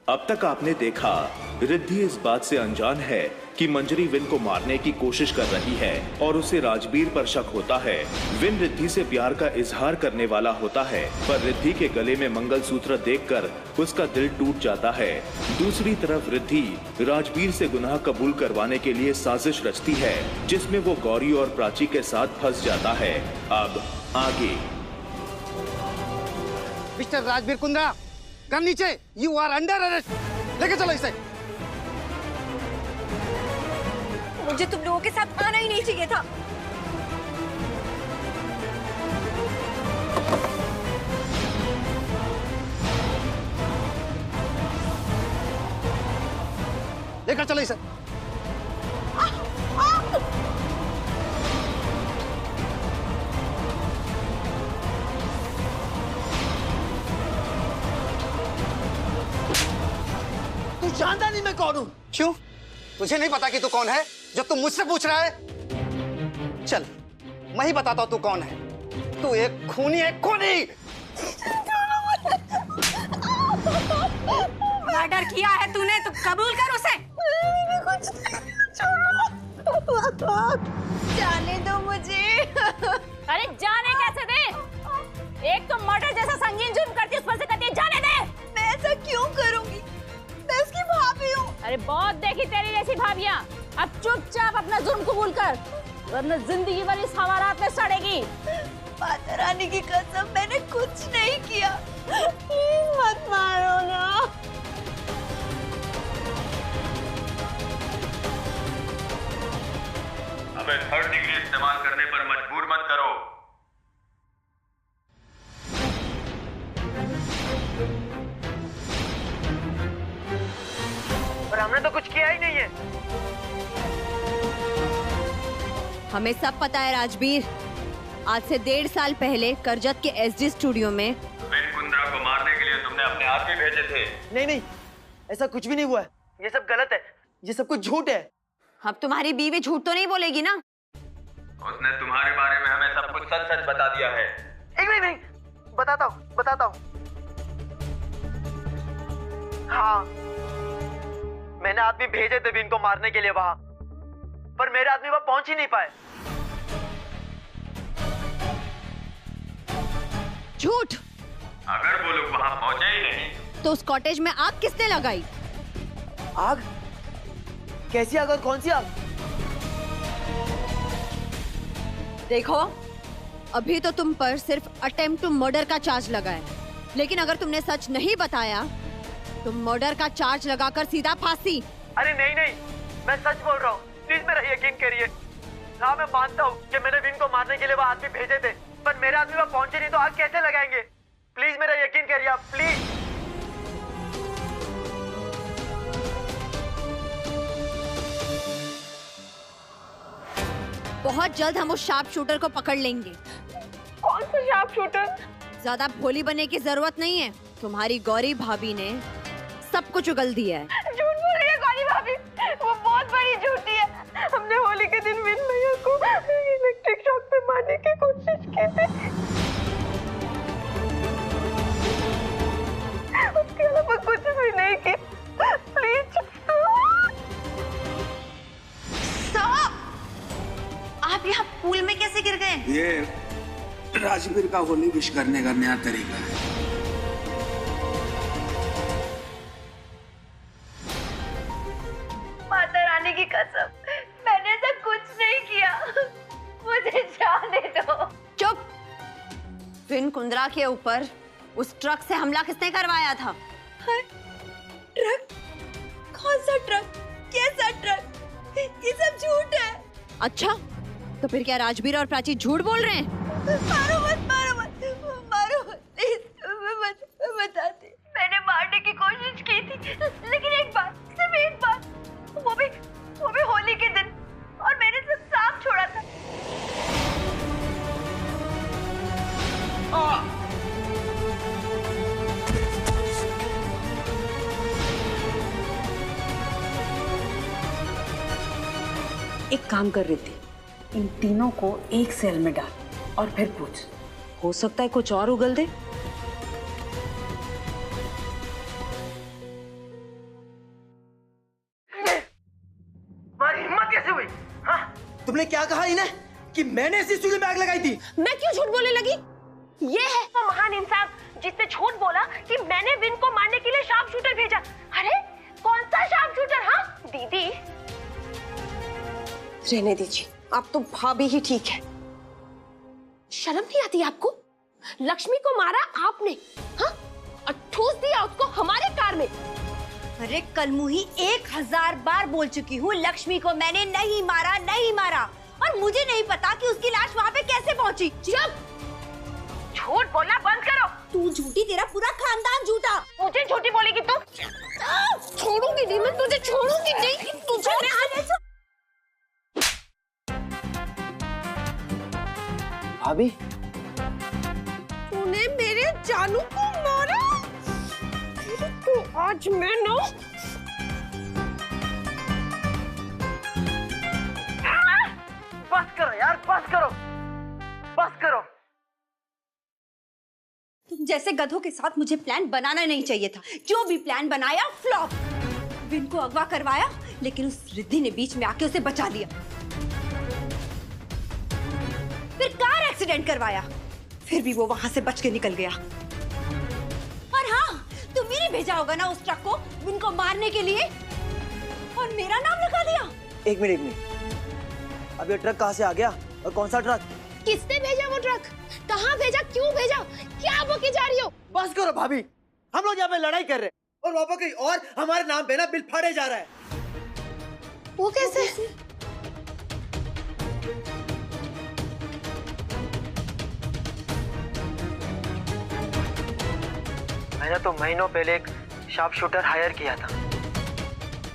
अब तक आपने देखा, रिद्धि इस बात से अनजान है कि मंजरी विन को मारने की कोशिश कर रही है और उसे राजबीर पर शक होता है। विन रिद्धि से प्यार का इजहार करने वाला होता है, पर रिद्धि के गले में मंगलसूत्र देखकर उसका दिल टूट जाता है। दूसरी तरफ रिद्धि राजबीर से गुनाह कबूल करवाने के लिए साजिश रचती है, जिसमें वो गौरी और प्राची के साथ फंस जाता है। अब आगे। मिस्टर राजबीर कुंद्रा, गन नीचे, यू आर अंडर अरेस्ट। लेके चलो इसे। मुझे तुम लोगों के साथ आना ही नहीं चाहिए था। लेकर चलो इसे। तू जानता नहीं मैं कौन हूं? क्यों? तुझे नहीं पता कि तू कौन है जो तू मुझसे पूछ रहा है? चल मैं ही बताता हूं तू कौन है। तू एक खूनी है, खूनी। मर्डर किया है तूने तो कबूल कर उसे। जाने दो मुझे। अरे जाने कैसे दे? एक तो मर्डर जैसा संगीन जुर्म करती है, उस पर से कहती है जाने दे। मैं ऐसा क्यों करूंगी? मैं उसकी भाभी हूँ। अरे बहुत देखी तेरी जैसी भाभियाँ। अब चुपचाप अपना जुर्म कबूल कर, वरना जिंदगी भर इस हवालात में सड़ेगी। माता रानी की कसम, मैंने कुछ नहीं किया। प्लीज मत मारो ना। हमें थर्ड डिग्री इस्तेमाल करने पर मजबूर मत करो। और हमने तो कुछ किया ही नहीं है। हमें सब पता है राजबीर। आज से 1.5 साल पहले करजत के एसडी स्टूडियो में विन कुंद्रा को मारने के लिए तुमने अपने आदमी भेजे थे। नहीं नहीं, ऐसा कुछ भी नहीं हुआ है। ये सब गलत है, ये सब कुछ झूठ है। अब तुम्हारी बीवी झूठ तो नहीं बोलेगी ना? उसने तुम्हारे बारे में हमें सब कुछ सच सच बता दिया है। एक मिनट नहीं, बताता हूँ। हाँ, मैंने आदमी भेजे थे विन को मारने के लिए वहां, पर मेरे आदमी वहां पहुंच ही नहीं पाए। झूठ। अगर वो लोग वहां पहुंचे ही नहीं तो उस कॉटेज में आग किसने लगाई? आग? कैसी आग और कौन सी आग? देखो, अभी तो तुम पर सिर्फ अटेम्प्ट टू मर्डर का चार्ज लगा है, लेकिन अगर तुमने सच नहीं बताया तो मर्डर का चार्ज लगाकर सीधा फांसी। अरे नहीं, मैं सच बोल रहा हूँ, प्लीज मेरा यकीन करिए। हाँ, मैं मानता हूँ कि मैंने विन को मारने के लिए वो आदमी भेजे थे, पर मेरे आदमी वहां पहुंचे नहीं तो आग कैसे लगाएंगे? प्लीज मेरा यकीन करिए आप, प्लीज। बहुत जल्द हम उस शार्प शूटर को पकड़ लेंगे। कौन सा शार्प शूटर? ज्यादा भोली बनने की जरूरत नहीं है। तुम्हारी गौरी भाभी ने सब कुछ उगल दिया है। झूठ बोल रही है गौरी भाभी, वो बहुत बड़ी झूठी है। हमने होली के दिन विन भैया को इलेक्ट्रिक शॉक से मारने की कोशिश की थी। उसके अलावा कुछ भी नहीं की। Please stop. आप यहाँ पूल में कैसे गिर गए? ये राजबीर का होली विश करने का नया तरीका है। माता रानी की कसम, मैंने ऐसा कुछ नहीं किया। मुझे जाने दो। चुप। विन कुंद्रा के ऊपर उस ट्रक से हमला किसने करवाया था? ट्रक? कौन सा ट्रक? कैसा ट्रक? ये सब झूठ है। अच्छा, तो फिर क्या राजबीर और प्राची झूठ बोल रहे हैं? मारो मत, प्लीज। मैं बताती, मैंने मारने की कोशिश की थी, लेकिन एक बार, सिर्फ एक बार, वो भी होली के दिन, और मैंने सब साफ छोड़ा था। एक काम कर रही थी, इन तीनों को एक सेल में डाल और फिर पूछ, हो सकता है कुछ और उगल दे। तुमने क्या कहा इन्हें कि मैंने इस स्टूडियो में आग लगाई थी? मैं क्यों झूठ बोलने लगी? ये है वो महान इंसान जिसने झूठ बोला कि मैंने विन को मारने के लिए शार्प शूटर भेजा। अरे कौन सा शार्प शूटर? हाँ दीदी रहने दीजिए, आप तो भाभी ही ठीक है। शर्म नहीं आती आपको? लक्ष्मी को मारा आपने, हाँ, और ठूस दिया उसको हमारे कार में। अरे कलमुही 1000 बार बोल चुकी हूँ, लक्ष्मी को मैंने नहीं मारा, नहीं मारा। और मुझे नहीं पता कि उसकी लाश वहाँ पे कैसे पहुँची। चुप, झूठ बोलना बंद करो। तू झूठी, तेरा पूरा खानदान झूठा। मुझे झूठी बोलेगी तू? छोड़ूंगी नहीं मैं तुझे, छोड़ूंगी नहीं तुझे। भाभी, तूने मेरे जानू को मारा? तो आज मैं ना बस करो यार, बस करो, बस करो। तुम जैसे गधों के साथ मुझे प्लान बनाना नहीं चाहिए था। जो भी प्लान बनाया फ्लॉप। विन को अगवा करवाया, लेकिन उस रिद्धि ने बीच में आके उसे बचा लिया। फिर कार एक्सीडेंट करवाया, फिर भी वो वहां से बच के निकल गया। और हाँ, तुम ही ने भेजा होगा ना उस ट्रक को विन को मारने के लिए, और मेरा नाम लगा दिया। एक मिनट, अब ये ट्रक कहाँ से आ गया और कौन सा ट्रक? किसने भेजा वो ट्रक? कहाँ भेजा, क्यों भेजा, क्या बके जा रही हो? बस करो भाभी, हम लोग यहाँ पे लड़ाई कर रहे हैं और वहाँ पे कहीं और हमारे नाम पे ना बिल फाड़े जा रहा है। वो कैसे? मैंने तो महीनों पहले एक शार्प शूटर हायर किया था,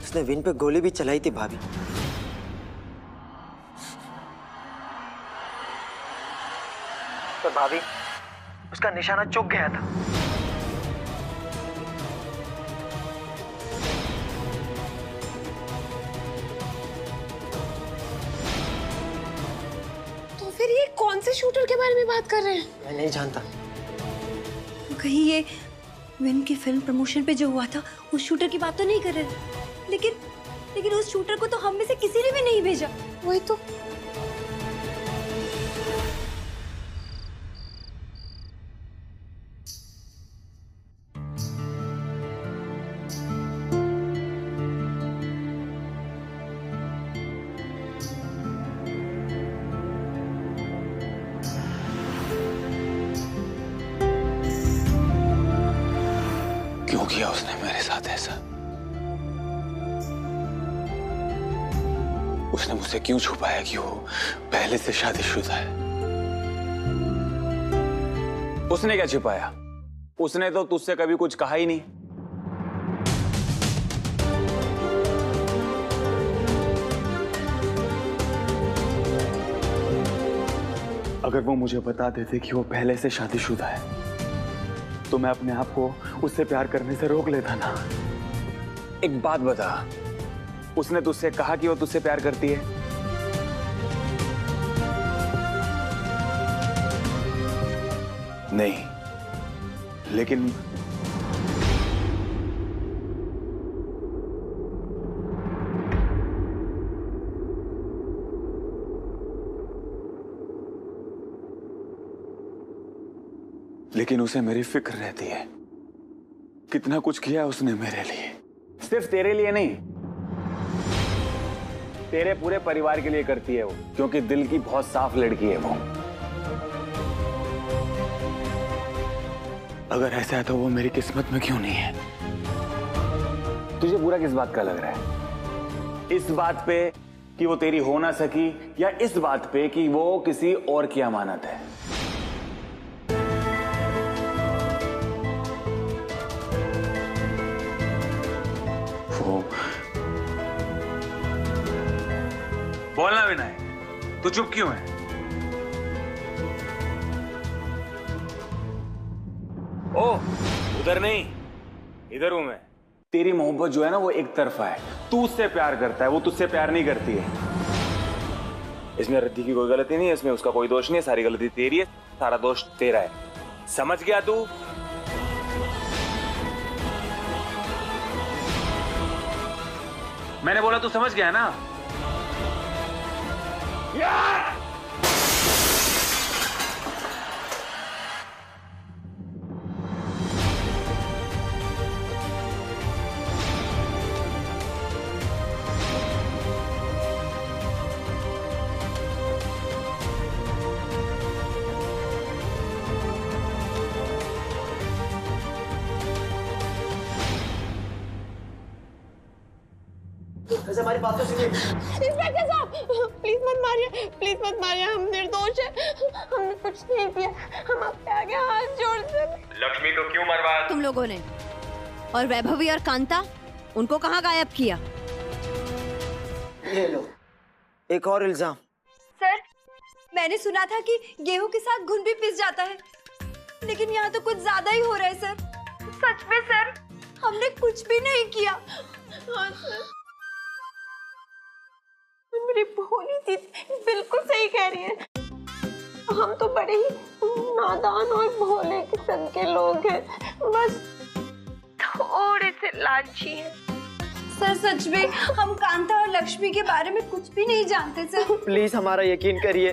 उसने विन पे गोली भी चलाई थी भाभी। तो भाभी उसका निशाना चूक गया था। तो फिर ये कौन से शूटर के बारे में बात कर रहे हैं? मैं नहीं जानता। कहीं ये विन की फिल्म प्रमोशन पे जो हुआ था उस शूटर की बात तो नहीं कर रहे? लेकिन उस शूटर को तो हम में से किसी ने भी नहीं भेजा। वही तो। क्यों किया उसने मेरे साथ ऐसा? उसने मुझसे क्यों छुपाया कि वो पहले से शादीशुदा है? उसने क्या छुपाया? उसने तो तुझसे कभी कुछ कहा ही नहीं। अगर वो मुझे बता देते कि वो पहले से शादीशुदा है तो मैं अपने आप को उससे प्यार करने से रोक लेता ना। एक बात बता, उसने तुझसे कहा कि वो तुझसे प्यार करती है? नहीं, लेकिन उसे मेरी फिक्र रहती है। कितना कुछ किया उसने मेरे लिए। सिर्फ तेरे लिए नहीं, तेरे पूरे परिवार के लिए करती है वो, क्योंकि दिल की बहुत साफ लड़की है वो। अगर ऐसा है तो वो मेरी किस्मत में क्यों नहीं है? तुझे बुरा किस बात का लग रहा है? इस बात पे कि वो तेरी हो ना सकी, या इस बात पे कि वो किसी और की अमानत है? बोलना विनय, तू चुप क्यों है? ओह, उधर नहीं, इधर हूं मैं। तेरी मोहब्बत जो है ना वो एक तरफा है। तू उससे प्यार करता है, वो तुझसे प्यार नहीं करती है। इसमें रिद्धि की कोई गलती नहीं है, इसमें उसका कोई दोष नहीं है। सारी गलती तेरी है, सारा दोष तेरा है। समझ गया तू? मैंने बोला तू समझ गया ना? वैसे हमारी बात तो सुनिए। इंस्पेक्टर साहब, प्लीज मत मारिए, हम निर्दोष हैं, हमने कुछ नहीं किया, हम आपके आगे हाथ जोड़ते हैं। लक्ष्मी को क्यों मरवाया तुम लोगों ने? और वैभवी और कांता, उनको कहाँ गायब किया? ले लो एक और इल्जाम। सर, मैंने सुना था कि गेहूं के साथ घुन भी पिस जाता है, लेकिन यहाँ तो कुछ ज्यादा ही हो रहा है सर। सच में सर, हमने कुछ भी नहीं किया। हाँ सर, मेरी भोली दीदी बिल्कुल सही कह रही है। हम तो बड़े ही नादान और भोले किस्म के लोग हैं, बस थोड़े से लालची हैं। सर सच में हम कांता और लक्ष्मी के बारे में कुछ भी नहीं जानते सर। प्लीज हमारा यकीन करिए,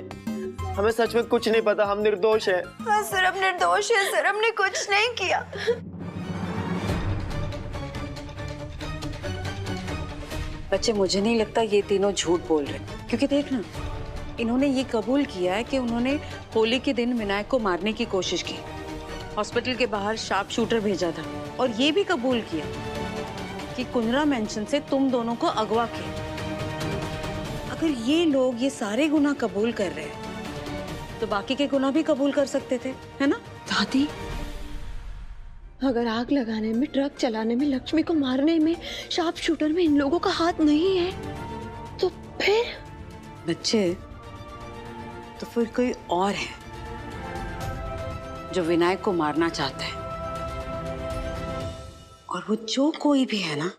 हमें सच में कुछ नहीं पता, हम निर्दोष हैं। हाँ सर, हम निर्दोष हैं सर, हमने कुछ नहीं किया। बच्चे, मुझे नहीं लगता ये तीनों झूठ बोल रहे, क्योंकि देख ना, इन्होंने ये कबूल किया है कि उन्होंने होली के दिन विनायक को मारने की कोशिश की, हॉस्पिटल के बाहर शार्प शूटर भेजा था, और ये भी कबूल किया कि कुंजरा मेंशन से तुम दोनों को अगवा किया। अगर ये लोग ये सारे गुनाह कबूल कर रहे हैं तो बाकी के गुनाह भी कबूल कर सकते थे, है ना? दादी, अगर आग लगाने में, ट्रक चलाने में, लक्ष्मी को मारने में, शार्प शूटर में इन लोगों का हाथ नहीं है, तो फिर? बच्चे, तो फिर कोई और है जो विनायक को मारना चाहता है, और वो जो कोई भी है ना,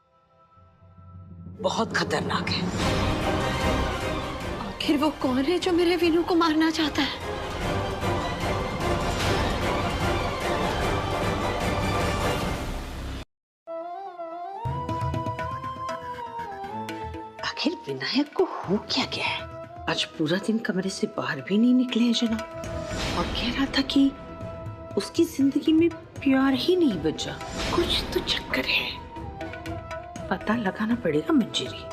बहुत खतरनाक है। आखिर वो कौन है जो मेरे विनू को मारना चाहता है? आखिर विनायक को हो क्या गया है? आज पूरा दिन कमरे से बाहर भी नहीं निकले हैं जनाब, और कह रहा था कि उसकी जिंदगी में प्यार ही नहीं बचा। कुछ तो चक्कर है, पता लगाना पड़ेगा मंजरी।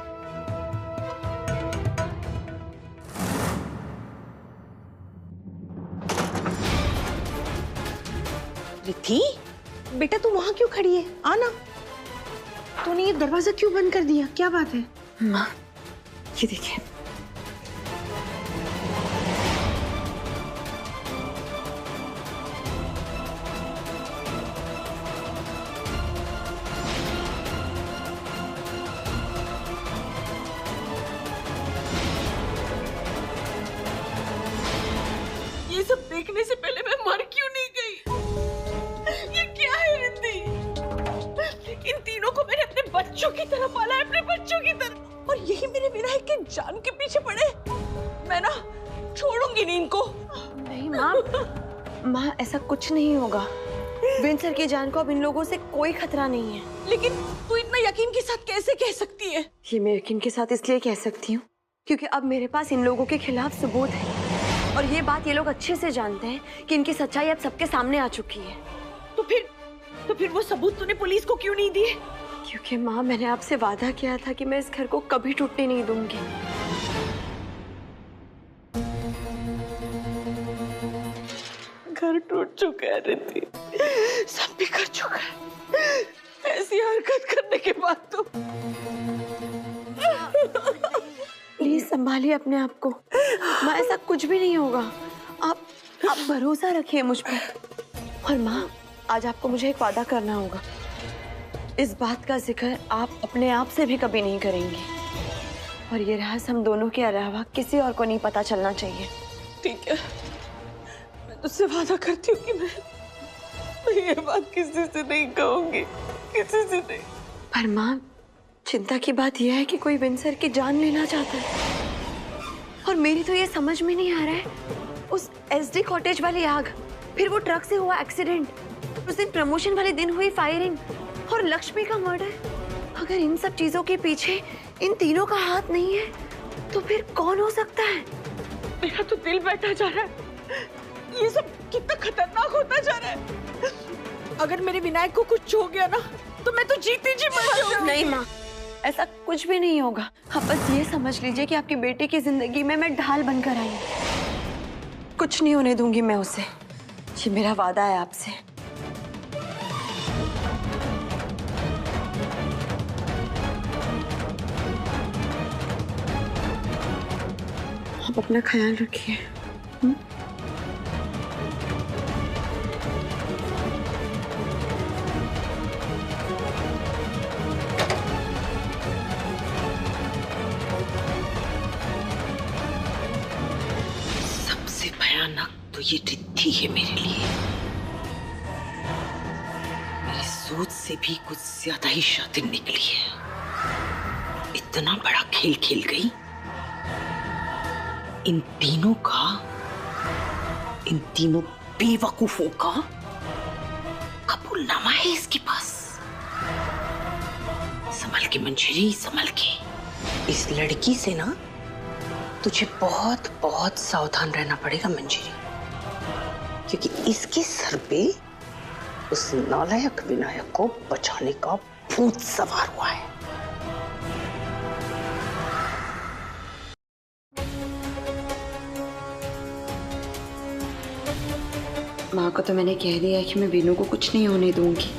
रिद्धि, बेटा तू वहां क्यों खड़ी है? आना। तूने ये दरवाजा क्यों बंद कर दिया? क्या बात है? माँ, ये देखिए। ये सब देखने से पहले मैं मर क्यों नहीं गई? ये क्या है रिद्धि? इन तीनों को मैंने अपने बच्चों की तरह पाला है, अपने बच्चों की तरह, और यही मेरे विनायक के जान के पीछे पड़े। मैं ना छोड़ूंगी नहीं इनको। नहीं माँ, ऐसा कुछ नहीं होगा। विंसर की जान को अब इन लोगों से कोई खतरा नहीं है। लेकिन तू इतना यकीन के साथ कैसे कह सकती है? ये मैं यकीन के साथ इसलिए कह सकती हूँ क्योंकि अब मेरे पास इन लोगों के खिलाफ सबूत है, और ये बात ये लोग अच्छे से जानते हैं कि इनकी सच्चाई अब सबके सामने आ चुकी है। तो फिर वो सबूत तूने पुलिस को क्यों नहीं दिए? क्योंकि माँ, मैंने आपसे वादा किया था कि मैं इस घर को कभी टूटने नहीं दूंगी। घर टूट चुका है रिद्धि, सब बिखर चुका है, ऐसी हरकत करने के बाद तो। प्लीज संभालिए अपने आप को माँ, ऐसा कुछ भी नहीं होगा। आप भरोसा रखिए मुझ पर। और माँ, आज आपको मुझे एक वादा करना होगा। इस बात का जिक्र आप अपने आप से भी कभी नहीं करेंगे, और ये राज हम दोनों के अलावा किसी और को नहीं पता चलना चाहिए। ठीक है, मैं तुझसे वादा करती हूँ कि मैं ये बात किसी से नहीं कहूंगी, किसी से नहीं। पर माँ, चिंता की बात यह है कि कोई विंसर की जान लेना चाहता है, और मेरी तो ये समझ में नहीं आ रहा है। उस एसडी कॉटेज वाली आग, फिर वो ट्रक से हुआ एक्सीडेंट, उस दिन प्रमोशन वाले दिन हुई फायरिंग, और लक्ष्मी का मर्डर। अगर इन सब चीजों के पीछे इन तीनों का हाथ नहीं है तो फिर कौन हो सकता है? मेरा तो दिल बैठा जा रहा है। ये सब कितना खतरनाक होता जा रहा है। अगर मेरे विनायक को कुछ हो गया ना तो मैं तो जीती जी मर जाऊंगी। नहीं माँ, ऐसा कुछ भी नहीं होगा। आप बस ये समझ लीजिए कि आपकी बेटी की जिंदगी में मैं ढाल बनकर आई हूँ। कुछ नहीं होने दूंगी मैं उसे, ये मेरा वादा है आपसे। आप अपना ख्याल रखिए। सबसे भयानक तो ये रिद्धि है मेरे लिए। मेरी सोच से भी कुछ ज्यादा ही शातिर निकली है। इतना बड़ा खेल खेल गई। इन तीनों बेवकूफों का कबूलनामा है इसके पास। संभल के मंजरी, संभल के। इस लड़की से ना तुझे बहुत बहुत सावधान रहना पड़ेगा मंजरी, क्योंकि इसके सर पे उस नालायक विनायक को बचाने का भूत सवार हुआ है। माँ को तो मैंने कह दिया कि मैं वीनू को कुछ नहीं होने दूंगी,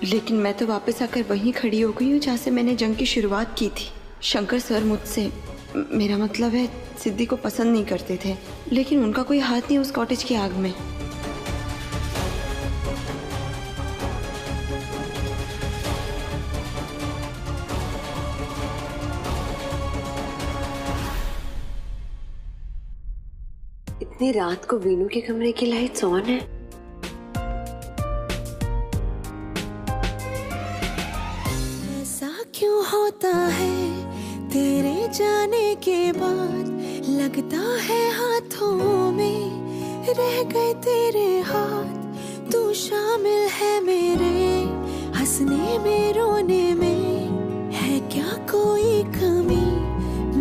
लेकिन मैं तो वापस आकर वहीं खड़ी हो गई हूँ जहाँ से मैंने जंग की शुरुआत की थी। शंकर सर मुझसे, मेरा मतलब है सिद्धि को पसंद नहीं करते थे, लेकिन उनका कोई हाथ नहीं उस कॉटेज की आग में। इतनी रात को वीनू के कमरे की लाइट्स ऑन है। ऐसा क्यों होता है तेरे जाने के बाद, लगता है हाथों में रह गए तेरे हाथ। तू शामिल है मेरे हंसने में, रोने में, है क्या कोई कमी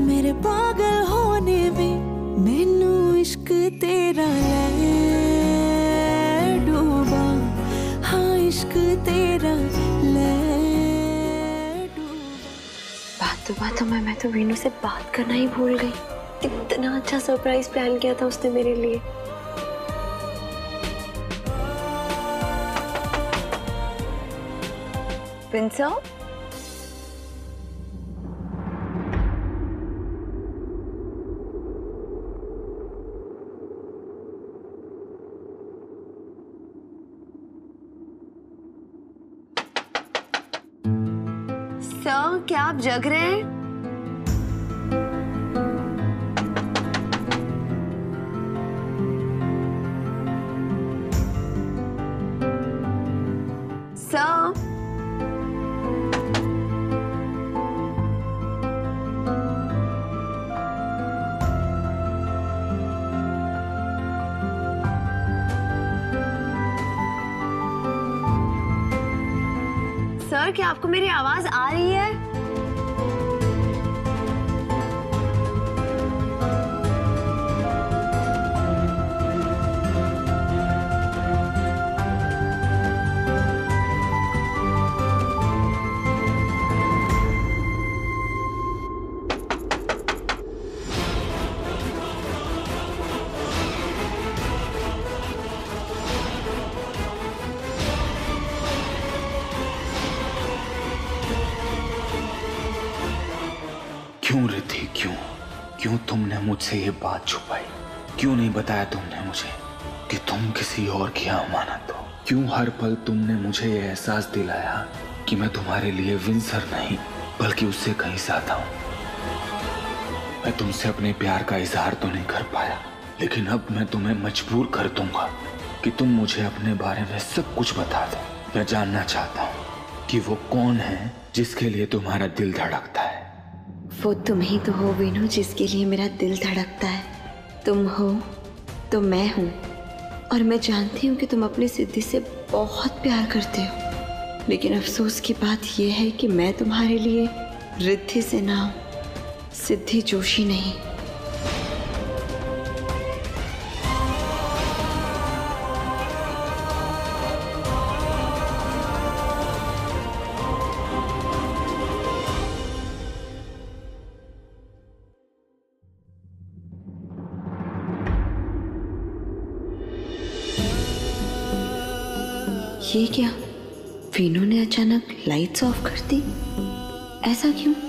मेरे पागल होने में। मैनू इश्क तेरा ले डूबा, हाँ इश्क तेरा ले डूबा। बातों में मैं तो वीनू से बात करना ही भूल गई। कितना अच्छा सरप्राइज प्लान किया था उसने मेरे लिए। विंसर, सर क्या आप जग रहे हैं? सर, सर क्या आपको मेरी आवाज आ रही है? क्यों रिद्धि, क्यों तुमने मुझसे ये बात छुपाई? क्यों नहीं बताया तुमने मुझे कि तुम किसी और की अमानत हो? क्यों हर पल तुमने मुझे ये एहसास दिलाया कि मैं तुम्हारे लिए विंसर नहीं बल्कि उससे कहीं ज्यादा हूँ? मैं तुमसे अपने प्यार का इजहार तो नहीं कर पाया, लेकिन अब मैं तुम्हें मजबूर कर दूंगा कि तुम मुझे अपने बारे में सब कुछ बता दो। मैं जानना चाहता हूँ कि वो कौन है जिसके लिए तुम्हारा दिल धड़कता है। वो तुम ही तो हो वीनू, जिसके लिए मेरा दिल धड़कता है। तुम हो तो मैं हूँ, और मैं जानती हूँ कि तुम अपनी सिद्धि से बहुत प्यार करते हो, लेकिन अफसोस की बात यह है कि मैं तुम्हारे लिए रिद्धि से ना हूँ। सिद्धि जोशी नहीं। ये क्या? वीनू ने अचानक लाइट्स ऑफ कर दी, ऐसा क्यों?